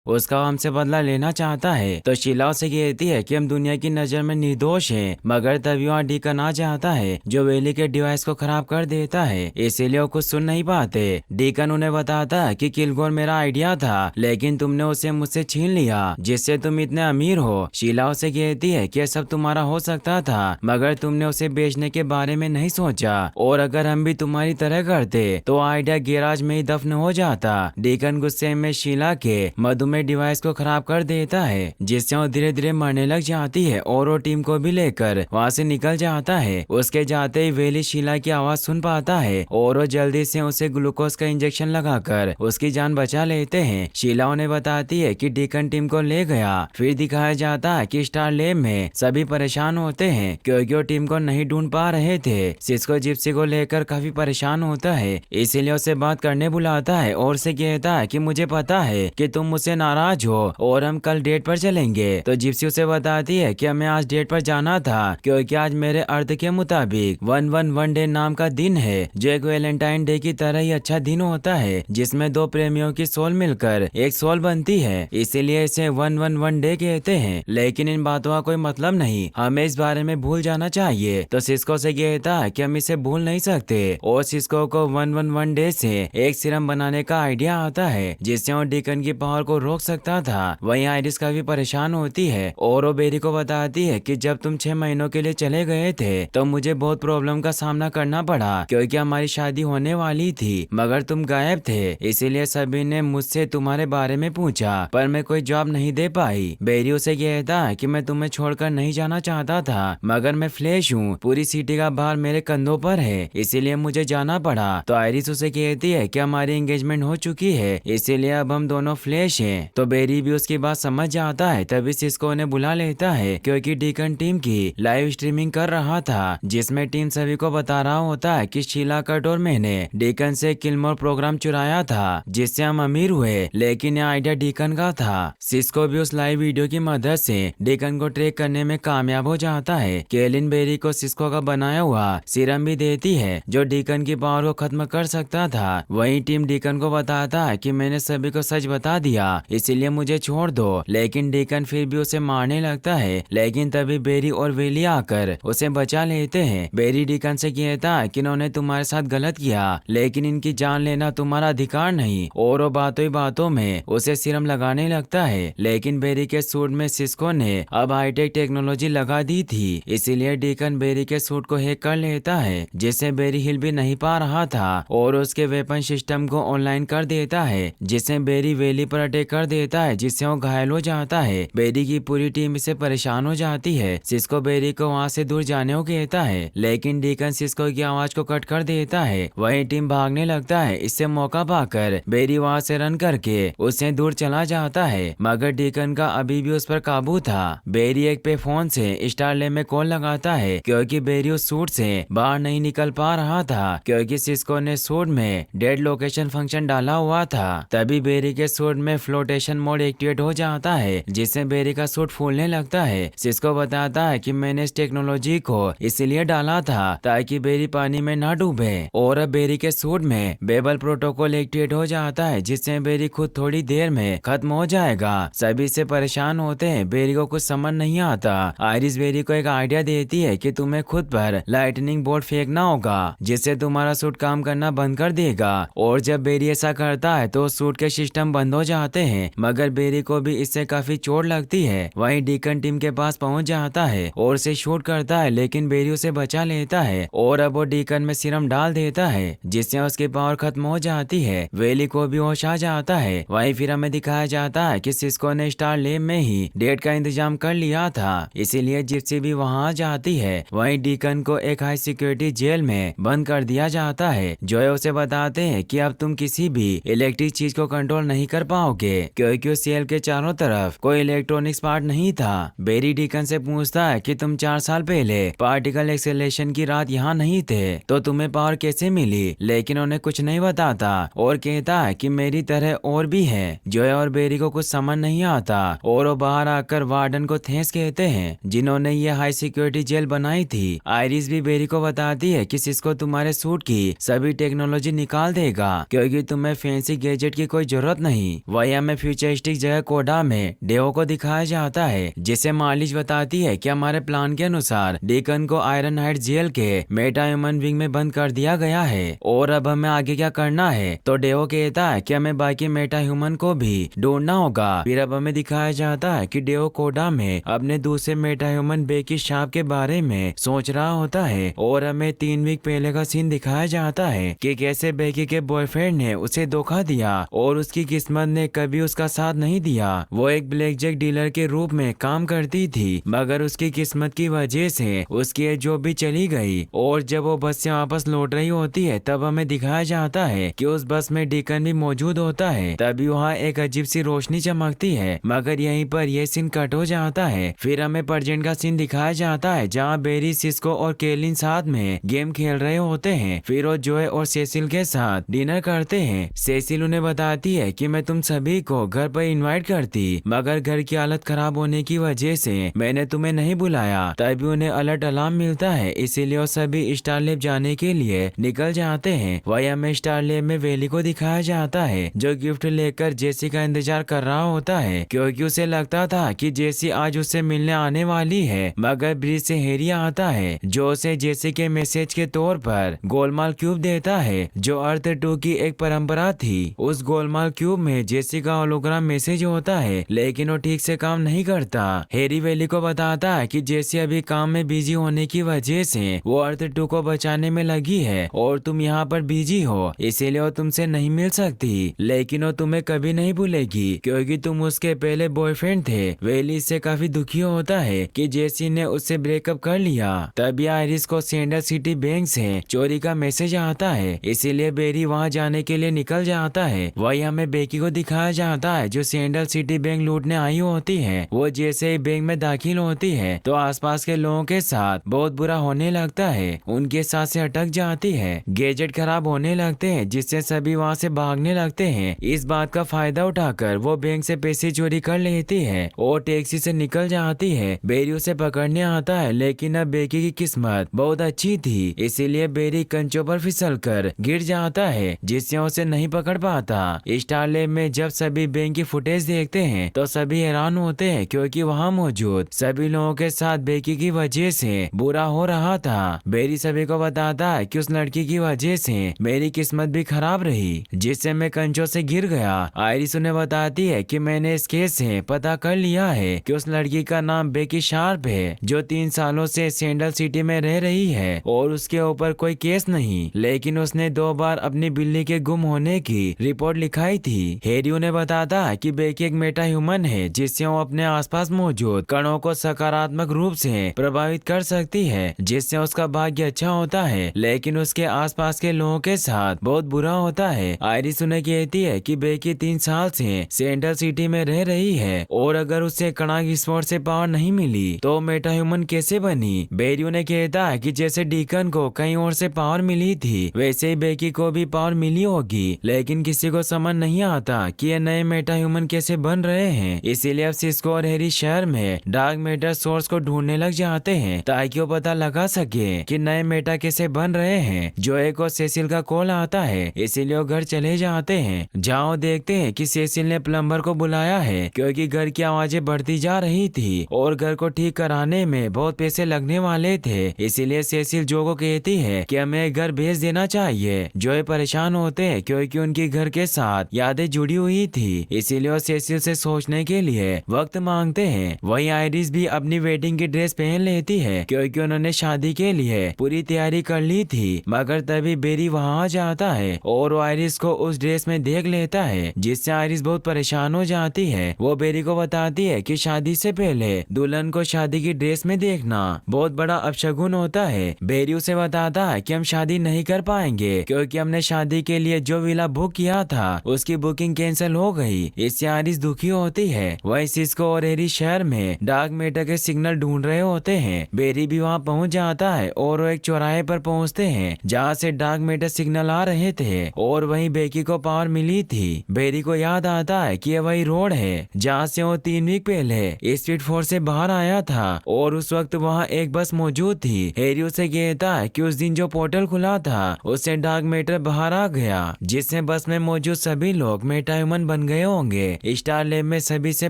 उसका हमसे बदला लेना चाहता है। तो शीला उसे कहती है कि हम दुनिया की नजर में निर्दोष हैं, मगर तभी वहाँ डीकन आ जाता है जो वेली के डिवाइस को खराब कर देता है, इसीलिए वो कुछ सुन नहीं पाते। डीकन उन्हें बताता है कि किलगोर मेरा आइडिया था, लेकिन तुमने उसे मुझसे छीन लिया जिससे तुम इतने अमीर हो। शीला उसे कहती है कि सब तुम्हारा हो सकता था, मगर तुमने उसे बेचने के बारे में नहीं सोचा, और अगर हम भी तुम्हारी तरह करते तो आइडिया गैराज में ही दफन हो जाता। डीकन गुस्से में शीला के मधुमेह डिवाइस को खराब कर देता है, जिससे वो धीरे धीरे मरने लग जाती है और वो टीम को भी लेकर वहाँ से निकल जाता है। उसके जाते ही वेली शीला की आवाज सुन पाता है और वो जल्दी से उसे ग्लूकोज का इंजेक्शन लगाकर उसकी जान बचा लेते हैं। शीला उन्हें बताती है कि डीकन टीम को ले गया। फिर दिखाया जाता है कि स्टार लैब में सभी परेशान होते हैं क्योंकि वो टीम को नहीं ढूंढ पा रहे थे। सिस्को जिप्सी को लेकर काफी परेशान होता है, इसीलिए उसे बात करने बुलाता है और उसे कहता है कि मुझे पता है कि तुम मुझसे नाराज हो और हम कल डेट पर चलेंगे। तो जिप्सी उसे बताती है कि हमें आज डेट पर जाना था क्योंकि आज मेरे अर्थ के मुताबिक 111 डे नाम का दिन है, जो एक वैलेंटाइन डे की तरह ही अच्छा दिन होता है जिसमें दो प्रेमियों की सोल मिलकर एक सोल बनती है, इसीलिए इसे 111 डे कहते हैं। लेकिन इन बातों का कोई मतलब नहीं, हमें इस बारे में भूल जाना चाहिए। तो सिस्को से कहता है कि हम इसे भूल नहीं सकते, और सिस्को को 111 डे से एक सीरम बनाने का आइडिया आता है जिससे वो डीकन की पावर को रोक सकता था। वहीं आइरिस काफी परेशान होती है और वो बेरी को बताती है कि जब तुम 6 महीनों के लिए चले गए थे तो मुझे बहुत प्रॉब्लम का सामना करना पड़ा क्योंकि हमारी शादी होने वाली थी, मगर तुम गायब थे, इसीलिए सभी ने मुझसे तुम्हारे बारे में पूछा पर मैं कोई जवाब नहीं दे पाई। बेरी उसे कहता है कि मैं तुम्हें छोड़कर नहीं जाना चाहता था, मगर मैं फ्लैश हूँ, पूरी सिटी का भार मेरे कंधों पर है, इसीलिए मुझे जाना पड़ा। तो आइरिस उसे कहती है कि हमारी एंगेजमेंट हो चुकी है, इसीलिए अब हम दोनों फ्लैश हैं। तो बेरी भी उसकी बात समझ जाता है। तभी सिस्को ने बुला लेता है क्योंकि डीकन टीम की लाइव स्ट्रीमिंग कर रहा था, जिसमें टीम सभी को बता रहा होता है कि शीला कट और मैंने डीकन से किलमोर प्रोग्राम चुराया था जिससे हम अमीर हुए, लेकिन यह आइडिया डीकन का था। सिस्को भी उस लाइव वीडियो की मदद से डीकन को ट्रैक करने में कामयाब हो जाता है। केलिन बेरी को सिस्को का बनाया हुआ सीरम भी देती है जो डीकन की पावर को खत्म कर सकता था। वहीं टीम डीकन को बताता है कि मैंने सभी को सच बता दिया, इसीलिए मुझे छोड़ दो, लेकिन डीकन फिर भी उसे मारने लगता है। लेकिन तभी बेरी और वेली आकर उसे बचा लेते हैं। बेरी डीकन से कहता है कि इन्होंने तुम्हारे साथ गलत किया, लेकिन इनकी जान लेना तुम्हारा अधिकार नहीं, और वो बातों ही बातों में उसे सीरम लगाने लगता है। लेकिन बेरी के सूट में सिस्को ने अब हाईटेक टेक्नोलॉजी लगा दी थी, इसीलिए डीकन बेरी के सूट को हैक कर लेता है, जिससे बेरी हिल भी नहीं पा रहा था, और उसके वेपन सिस्टम को ऑनलाइन कर देता है, जिससे बेरी वेली पर अटैक कर देता है, जिससे वो घायल हो जाता है। बेरी की पूरी टीम इससे परेशान हो जाती है। सिस्को बेरी को वहाँ से दूर जाने को कहता है, लेकिन डीकन सिस्को की आवाज को कट कर देता है। वहीं टीम भागने लगता है। इससे मौका पाकर बेरी वहाँ से रन करके उससे दूर चला जाता है, मगर डीकन का अभी भी उस पर काबू था। बेरी एक पे फोन से स्टारले में कॉल लगाता है क्योंकि बेरी उस सूट से बाहर नहीं निकल पा रहा था क्योंकि सिस्को ने सूट में डेड लोकेशन फंक्शन डाला हुआ था। तभी बेरी के सूट में फ्लोटेशन मोड एक्टिवेट हो जाता है, जिससे बेरी का सूट फूलने लगता है। सिस्को बताता है कि मैंने इस टेक्नोलॉजी को इसलिए डाला था ताकि बेरी पानी में ना डूबे, और अब बेरी के सूट में बेबल प्रोटोकॉल एक्टिवेट हो जाता है, जिससे बेरी खुद थोड़ी देर में खत्म हो जाएगा। सभी से परेशान होते हैं, बेरी को कुछ समझ नहीं आता। आइरिस बेरी को एक आइडिया देती है कि तुम्हें खुद पर लाइटनिंग बोल्ट फेंकना होगा, जिससे तुम्हारा सूट काम करना बंद कर देगा, और जब बेरी ऐसा करता है तो सूट के सिस्टम बंद हो जाते हैं, मगर बेरी को भी इससे काफी चोट लगती है। वहीं डीकन टीम के पास पहुंच जाता है और उसे शूट करता है, लेकिन बेरी उसे बचा लेता है और अब वो डीकन में सीरम डाल देता है, जिससे उसकी पावर खत्म हो जाती है। वेली को भी होश आ जाता है। वहीं फिर हमें दिखाया जाता है कि सिस्को ने स्टार लेब में ही डेट का इंतजाम कर लिया था, इसीलिए जिप्सी भी वहाँ आ जाती है। वहीं डीकन को एक हाई सिक्योरिटी जेल में बंद कर दिया जाता है। जोए उसे बताते हैं कि अब तुम किसी भी इलेक्ट्रिक चीज को कंट्रोल नहीं कर पाओगे क्योंकि उस सेल के चारों तरफ कोई इलेक्ट्रॉनिक्स पार्ट नहीं था। बेरी डीकन से पूछता है कि तुम 4 साल पहले पार्टिकल एक्सेलेरेशन की रात यहाँ नहीं थे तो तुम्हें पावर कैसे मिली, लेकिन उन्हें कुछ नहीं बताता और कहता है कि मेरी तरह और भी है। जोए और बेरी को कुछ समझ नहीं आता और वो बाहर आकर वार्डन को थैंक्स कहते हैं जिन्होंने ये हाई सिक्योरिटी जेल बनाई थी। आइरिस भी बेरी को बताती है कि सिस्को तुम्हारे सूट की सभी टेक्नोलॉजी निकाल देगा क्योंकि तुम्हें फैंसी गैजेट की कोई जरूरत नहीं। वही हमें में फ्यूचरिस्टिक जगह कोडा में डेओ को दिखाया जाता है, जिसे मालिश बताती है कि हमारे प्लान के अनुसार डीकन को आयरन हाइट जेल के मेटा ह्यूमन विंग में बंद कर दिया गया है और अब हमें आगे क्या करना है। तो डेओ कहता है कि हमें बाकी मेटा ह्यूमन को भी ढूंढना होगा। फिर अब हमें दिखाया जाता है कि डेओ कोडा में अपने दूसरे मेटा ह्यूमन बेकी शार्प के बारे में सोच रहा होता है और हमें 3 वीक पहले का सीन दिखाया जाता है कि कैसे बेकी के बॉयफ्रेंड ने उसे धोखा दिया और उसकी किस्मत ने कभी उसका साथ नहीं दिया। वो एक ब्लैक जैक डीलर के रूप में काम करती थी, मगर उसकी किस्मत की वजह से उसकी जॉब भी चली गई और जब वो बस से वापस लौट रही होती है तब हमें दिखाया जाता है कि उस बस में डीकन भी मौजूद होता है। तभी वहाँ एक अजीब सी रोशनी चमकती है, मगर यहीं पर यह सीन कट हो जाता है। फिर हमें प्रेजेंट का सीन दिखाया जाता है जहाँ बेरी, सिस्को और केलिन साथ में गेम खेल रहे होते हैं। फिर वो जोए और सेसिल के साथ डिनर करते हैं। सेसिल उन्हें बताती है कि मैं तुम सभी को घर पर इनवाइट करती, मगर घर की हालत खराब होने की वजह से मैंने तुम्हें नहीं बुलाया। तभी उन्हें अलर्ट अलार्म मिलता है, इसीलिए वो सभी स्टारलैब जाने के लिए निकल जाते हैं। वही हमें स्टारलैब में वेली को दिखाया जाता है जो गिफ्ट लेकर जेसी का इंतजार कर रहा होता है, क्योंकि उसे लगता था कि जेसी आज उससे मिलने आने वाली है। मगर ब्रिज से हेरी आता है जो उसे जेसी के मैसेज के तौर पर गोलमाल क्यूब देता है, जो अर्थ 2 की एक परंपरा थी। उस गोलमाल क्यूब में जेसी का होलोग्राम मैसेज होता है, लेकिन वो ठीक से काम नहीं करता। हेरी वेली को बताता है कि जेसी अभी काम में बिजी होने की वजह से वो अर्थ 2 को बचाने में लगी है और तुम यहाँ पर बिजी हो, इसीलिए वो तुमसे नहीं मिल सकती। लेकिन वो तुम्हें कभी नहीं भूलेगी क्योंकि तुम उसके पहले बॉयफ्रेंड थे। वेली इससे काफी दुखी होता है कि जेसी ने उससे ब्रेकअप कर लिया। तभी आयरिस को सेंडल सिटी बैंक से चोरी का मैसेज आता है, इसीलिए बेरी वहां जाने के लिए निकल जाता है। वही हमें बेकी को दिखाया जाता है जो सेंडल सिटी बैंक लूटने आई होती है। वो जैसे ही बैंक में दाखिल होती है तो आसपास के लोगों के साथ बहुत बुरा होने लगता है, उनके सांसें अटक जाती है, गैजेट खराब होने लगते हैं जिससे सभी वहाँ से भागने लगते हैं। इस बात का फायदा उठाकर वो बैंक से पैसे चोरी कर लेती है और टैक्सी से निकल जाती है। बेरी उसे पकड़ने आता है, लेकिन अब बेकी की किस्मत बहुत अच्छी थी, इसीलिए बेरी कंचों पर फिसलकर गिर जाता है जिससे उसे नहीं पकड़ पाता। स्टारलैब में जब सभी बैंक की फुटेज देखते हैं तो सभी हैरान होते हैं क्योंकि वहाँ मौजूद सभी लोगों के साथ बेकी की वजह से बुरा हो रहा था। बेरी सभी को बताता है कि उस लड़की की वजह से मेरी किस्मत भी खराब रही जिससे मैं कंचों से गिर गया। आयरिस उन्हें बताती है कि मैंने इस केस से पता कर लिया है कि उस लड़की का नाम बेकी शार्प है जो 3 सालों से सेंडल सिटी में रह रही है और उसके ऊपर कोई केस नहीं, लेकिन उसने 2 बार अपनी बिल्ली के गुम होने की रिपोर्ट लिखाई थी। हेरी उन्हें बताता है कि बेकी एक मेटा ह्यूमन है जिससे वो अपने आसपास मौजूद कणों को सकारात्मक रूप से प्रभावित कर सकती है, जिससे उसका भाग्य अच्छा होता है, लेकिन उसके आसपास के लोगों के साथ बहुत बुरा होता है। आयरिस उन्हें कहती है कि बेकी 3 साल से सेंट्रल सिटी में रह रही है और अगर उसे कणा विस्फोट से पावर नहीं मिली तो मेटा ह्यूमन कैसे बनी। बेरी उन्हें कहता है कि जैसे डीकन को कहीं और से पावर मिली थी वैसे ही बेकी को भी पावर मिली होगी, लेकिन किसी को समझ नहीं आता कि ये नए मेटा ह्यूमन कैसे बन रहे हैं। इसीलिए अब सिस्को और हैरी शहर में डार्क मैटर सोर्स को ढूंढने लग जाते हैं ताकि वो पता लगा सके कि नए मेटा कैसे बन रहे हैं। जोए को सेसिल का कॉल आता है, इसीलिए वो घर चले जाते हैं जहाँ वो देखते हैं कि सेसिल ने प्लम्बर को बुलाया है क्योंकि घर की आवाजें बढ़ती जा रही थी और घर को ठीक कराने में बहुत पैसे लगने वाले थे। इसीलिए सेसिल जो को कहती है कि हमें घर भेज देना चाहिए। जोए परेशान होते हैं क्योंकि उनकी घर के साथ यादें जुड़ी हुई थी, इसीलिए वो सेसिल से सोचने के लिए वक्त मांगते हैं। वहीं आयरिस भी अपनी वेडिंग की ड्रेस पहन लेती है क्योंकि उन्होंने शादी के लिए पूरी तैयारी कर ली थी, मगर तभी बेरी वहाँ आ जाता है और वो आयरिस को उस ड्रेस में देख लेता है जिससे आयरिस बहुत परेशान हो जाती है। वो बेरी को बताती है कि शादी से पहले दुल्हन को शादी की ड्रेस में देखना बहुत बड़ा अपशगुन होता है। बेरी उसे बताता है कि हम शादी नहीं कर पाएंगे क्योंकि हमने शादी के लिए जो विला बुक किया था उसकी बुकिंग कैंसिल हो गई। इससे आयरिस दुखी होती है। वही सिस्को और हैरी शहर में डार्क मैटर के सिग्नल ढूंढ रहे होते हैं। बेरी भी वहाँ पहुँच जाता है और वो एक चौराहे पर पहुँचते हैं जहाँ से डार्क मैटर सिग्नल आ रहे थे और वहीं बेकी को पावर मिली थी। बेरी को याद आता है कि यह वही रोड है जहाँ से वो 3 वीक पहले स्पीड फोर्स से बाहर आया था और उस वक्त वहाँ एक बस मौजूद थी। हैरी उसे कहता है कि उस दिन जो पोर्टल खुला था उससे डार्क मैटर बाहर आ गया जिससे बस में मौजूद सभी लोग मेटा ह्यूमन बन बन गए होंगे। स्टार लैब में सभी से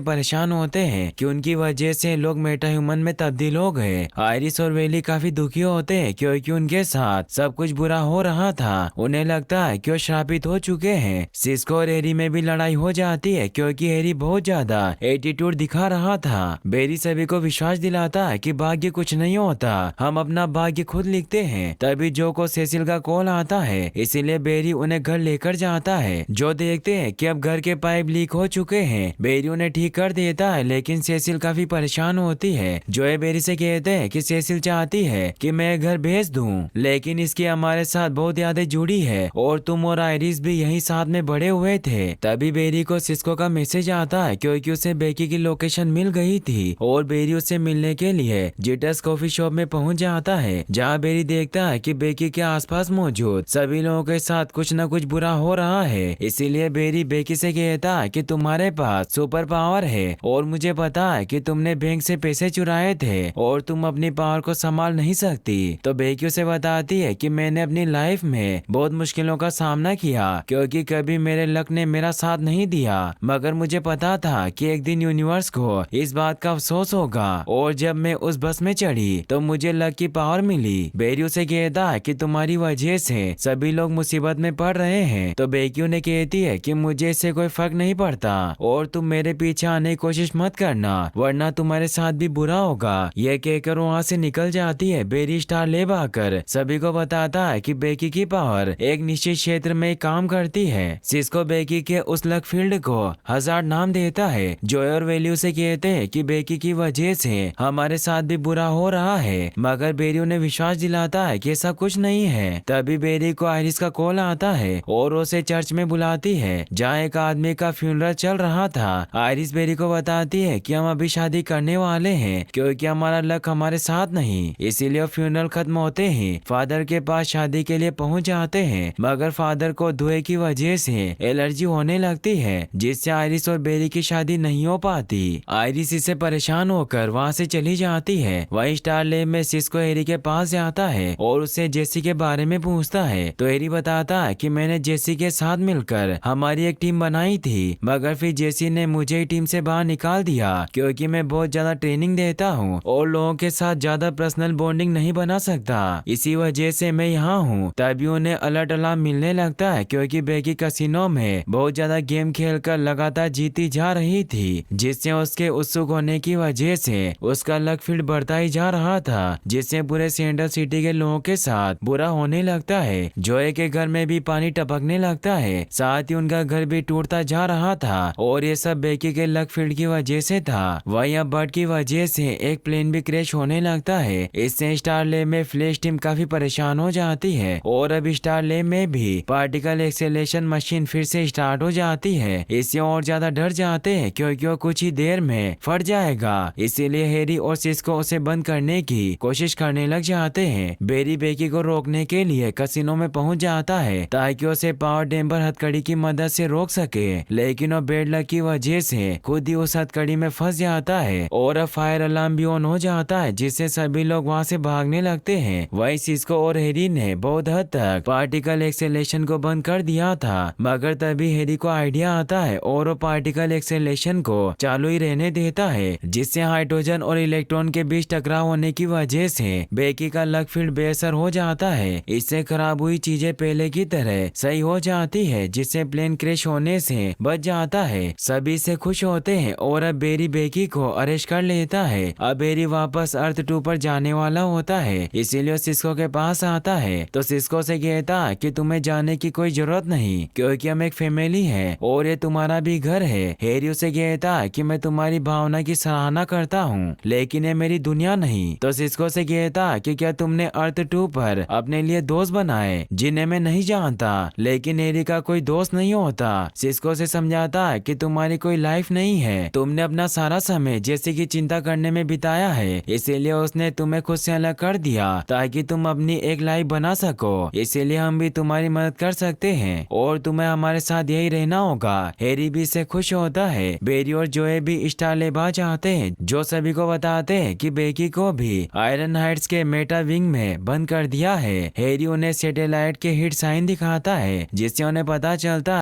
परेशान होते हैं कि उनकी वजह से लोग मेटा ह्यूमन में तब्दील हो गए। आयरिस और वेली काफी दुखी होते हैं क्योंकि उनके साथ सब कुछ बुरा हो रहा था। उन्हें लगता है कि वो श्रापित हो चुके हैं। सिस्को और हैरी में भी लड़ाई हो जाती है क्योंकि हैरी बहुत ज्यादा एटीट्यूड दिखा रहा था। बेरी सभी को विश्वास दिलाता है कि भाग्य कुछ नहीं होता, हम अपना भाग्य खुद लिखते हैं। तभी जो को सेसिल का कॉल आता है, इसीलिए बेरी उन्हें घर लेकर जाता है। जो देखते हैं कि अब घर के पाइप लीक हो चुके हैं। बेरी उन्हें ठीक कर देता है, लेकिन सेसिल काफी परेशान होती है। जोए बेरी से कहते हैं कि सेसिल चाहती है कि मैं घर भेज दूं, लेकिन इसकी हमारे साथ बहुत यादें जुड़ी है और तुम और आयरिस भी यही साथ में बड़े हुए थे। तभी बेरी को सिस्को का मैसेज आता है क्योंकि उसे बेकी की लोकेशन मिल गई थी और बेरी उससे मिलने के लिए जिटस कॉफी शॉप में पहुंच जाता है, जहां बेरी देखता है कि बेकी के आसपास मौजूद सभी लोगों के साथ कुछ न कुछ बुरा हो रहा है। इसीलिए बेरी बेकी से कहता है कि तुम्हारे पास सुपर पावर है और मुझे पता है कि तुमने बैंक से पैसे चुराए थे और तुम अपनी पावर को संभाल नहीं सकती। तो बेकी उसे बताती है कि मैंने अपनी लाइफ में बहुत मुश्किलों का सामना किया क्योंकि कभी मेरे लक ने मेरा साथ नहीं दिया, मगर मुझे पता था कि एक दिन यूनिवर्स को इस बात का अफसोस होगा। और जब मैं उस बस में चढ़ी तो मुझे लक की पावर मिली। बेरी उसे कहता है कि तुम्हारी वजह से सभी लोग मुसीबत में पड़ रहे हैं। तो बेकी उन्हें कहती है कि मुझे इससे कोई फर्क नहीं पड़ता और तुम मेरे पीछे आने की कोशिश मत करना, वरना तुम्हारे साथ भी बुरा होगा। यह कहकर वहाँ से निकल जाती है। बेरी स्टार लैब आकर सभी को बताता है कि बेकी की पावर एक निश्चित क्षेत्र में काम करती है। सिस्को बेकी के उस लक फील्ड को हजार्ड नाम देता है। जोय और वेली उसे कहते हैं कि बेकी की वजह से हमारे साथ भी बुरा हो रहा है, मगर बेरी उन्हें विश्वास दिलाता है कि ऐसा कुछ नहीं है। तभी बेरी को आयरिस का कॉल आता है और उसे चर्च में बुलाती है, जहाँ एक आदमी का फ्यूनरल चल रहा था। आयरिस बेरी को बताती है कि हम अभी शादी करने वाले हैं क्योंकि हमारा लक हमारे साथ नहीं। इसीलिए फ्यूनरल खत्म होते ही फादर के पास शादी के लिए पहुंच जाते हैं, मगर फादर को धुएं की वजह से एलर्जी होने लगती है, जिससे आयरिस और बेरी की शादी नहीं हो पाती। आयरिस इससे परेशान होकर वहाँ से चली जाती है। वहीं स्टार लैब में सिस्को हैरी के पास जाता है और उससे जेसी के बारे में पूछता है। तो हैरी बताता है कि मैंने जेसी के साथ मिलकर हमारी एक टीम बनाई थी, मगर फिर जेसी ने मुझे टीम से बाहर निकाल दिया क्योंकि मैं बहुत ज्यादा ट्रेनिंग देता हूँ और लोगों के साथ ज्यादा पर्सनल बॉन्डिंग नहीं बना सकता, इसी वजह से मैं यहाँ हूँ। तभी उन्हें अलर्ट अलार्म मिलने लगता है क्योंकि बेकी कैसीनो में बहुत ज्यादा गेम खेलकर लगातार जीती जा रही थी, जिससे उसके उत्सुक होने की वजह से उसका लक फील्ड बढ़ता ही जा रहा था, जिससे पूरे सेंट्रल सिटी के लोगों के साथ बुरा होने लगता है। जोए के घर में भी पानी टपकने लगता है, साथ ही उनका घर भी टूटता जा रहा था और ये सब बेकी के लक फील्ड की वजह से था। वहीं अब बर्ड की वजह से एक प्लेन भी क्रैश होने लगता है। इससे स्टार लैब में फ्लैश टीम काफी परेशान हो जाती है और अब स्टार लैब में भी पार्टिकल एक्सेलेरेशन मशीन फिर से स्टार्ट हो जाती है। इससे और ज्यादा डर जाते हैं क्योंकि वो कुछ ही देर में फट जाएगा। इसीलिए हैरी और सिस्को उसे बंद करने की कोशिश करने लग जाते हैं। बेरी बेकी को रोकने के लिए कैसीनो में पहुंच जाता है ताकि उसे पावर डैम्पर हथकड़ी की मदद से रोक सके, लेकिन वो बेड लक की वजह से खुद ही उस हथकड़ी में फंस जाता है और अब फायर अलार्म भी ऑन हो जाता है, जिससे सभी लोग वहाँ से भागने लगते हैं। वहीं सिस्को और हैरी ने बहुत हद तक पार्टिकल एक्सेलेरेशन को बंद कर दिया था, मगर तभी हैरी को आइडिया आता है और वो पार्टिकल एक्सेलेरेशन को चालू ही रहने देता है, जिससे हाइड्रोजन और इलेक्ट्रॉन के बीच टकराव होने की वजह से बेकी का लक फील्ड बेअसर हो जाता है। इससे खराब हुई चीजें पहले की तरह सही हो जाती है, जिससे प्लेन क्रैश होने से बच जाता है। सभी से खुश होते हैं और अब बेरी बेकी को अरेस्ट कर लेता है। अब बेरी वापस अर्थ 2 पर जाने वाला होता है, इसीलिए सिस्को के पास आता है। तो सिस्को से कहता है कि तुम्हें जाने की कोई जरूरत नहीं क्योंकि हम एक फैमिली है और ये तुम्हारा भी घर है। हैरी उसे कहता है कि मैं तुम्हारी भावना की सराहना करता हूँ, लेकिन ये मेरी दुनिया नहीं। तो सिस्को से कहता है कि क्या तुमने अर्थ 2 पर अपने लिए दोस्त बनाए जिन्हें मैं नहीं जानता, लेकिन हैरी का कोई दोस्त नहीं होता। सिस्को से समझाता है कि तुम्हारी कोई लाइफ नहीं है, तुमने अपना सारा समय जेसी की चिंता करने में बिताया है, इसीलिए उसने तुम्हें खुद से अलग कर दिया ताकि तुम अपनी एक लाइफ बना सको। इसीलिए हम भी तुम्हारी मदद कर सकते हैं और तुम्हें हमारे साथ यही रहना होगा। हैरी भी इससे खुश होता है। बेरी और जोए भी स्टार लैब आ जाते हैं, जो सभी को बताते हैं कि बेकी को भी आयरन हाइट्स के मेटा विंग में बंद कर दिया है। हैरी उन्हें सैटेलाइट के हिट साइन दिखाता है, जिससे उन्हें पता चलता